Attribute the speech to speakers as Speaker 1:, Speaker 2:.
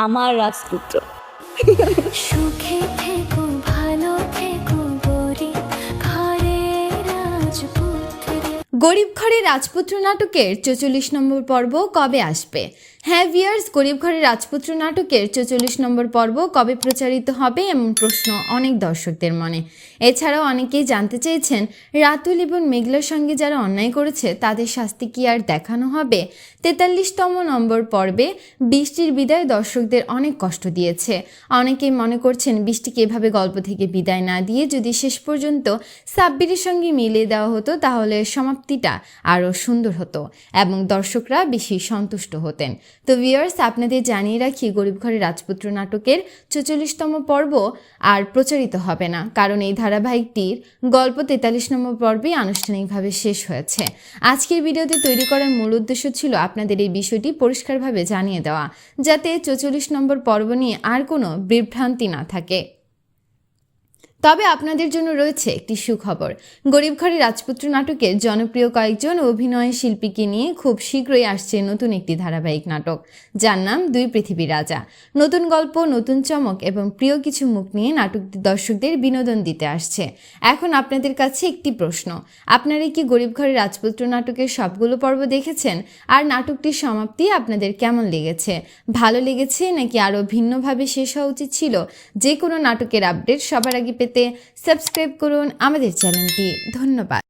Speaker 1: আমার রাজপুত্র।
Speaker 2: সুখে থেকো ভালো থেকো গরিব ঘরের রাজপুত্র।
Speaker 3: গরিব ঘরের রাজপুত্র নাটকের 44 নম্বর পর্ব কবে আসবে? হ্যাঁ ভিউয়ার্স, গরিব ঘরের রাজপুত্র নাটকের 44 নম্বর পর্ব কবে প্রচারিত হবে এমন প্রশ্ন অনেক দর্শকদের মনে। এছাড়াও অনেকেই জানতে চেয়েছেন, রাতুল এবং মেঘলার সঙ্গে যারা অন্যায় করেছে তাদের শাস্তি কি আর দেখানো হবে? 43তম নম্বর পর্বে বৃষ্টির বিদায় দর্শকদের অনেক কষ্ট দিয়েছে। অনেকেই মনে করছেন বৃষ্টিকে এভাবে গল্প থেকে বিদায় না দিয়ে যদি শেষ পর্যন্ত সাব্বিরের সঙ্গে মিলিয়ে দেওয়া হতো তাহলে সমাপ্তিটা আরও সুন্দর হতো এবং দর্শকরা বেশি সন্তুষ্ট হতেন। তো ভিউয়ার্স, আপনাদের জানিয়ে রাখি, গরিব ঘরের রাজপুত্র নাটকের 44তম পর্ব আর প্রচারিত হবে না, কারণ এই ধারাবাহিকটির গল্প 43 নম্বর পর্বেই আনুষ্ঠানিকভাবে শেষ হয়েছে। আজকের ভিডিওতে তৈরি করার মূল উদ্দেশ্য ছিল আপনাদের এই বিষয়টি পরিষ্কারভাবে জানিয়ে দেওয়া, যাতে 44 নম্বর পর্ব নিয়ে আর কোনো বিভ্রান্তি না থাকে। তবে আপনাদের জন্য রয়েছে একটি সুখবর। গরিব ঘরের রাজপুত্র নাটকের জনপ্রিয় কয়েকজন অভিনয় শিল্পীকে নিয়ে খুব শীঘ্রই আসছে নতুন একটি ধারাবাহিক নাটক, যার নাম দুই পৃথিবী রাজা। নতুন গল্প, নতুন চমক এবং প্রিয় কিছু মুখ নিয়ে নাটকটি দর্শকদের বিনোদন দিতে আসছে। এখন আপনাদের কাছে একটি প্রশ্ন, আপনারা কি গরিব ঘরের রাজপুত্র নাটকের সবগুলো পর্ব দেখেছেন? আর নাটকটির সমাপ্তি আপনাদের কেমন লেগেছে? ভালো লেগেছে নাকি আরও ভিন্নভাবে শেষ হওয়া উচিত ছিল? যে কোনো নাটকের আপডেট সবার আগে পেতে সাবস্ক্রাইব করুন আমাদের চ্যানেলটি। ধন্যবাদ।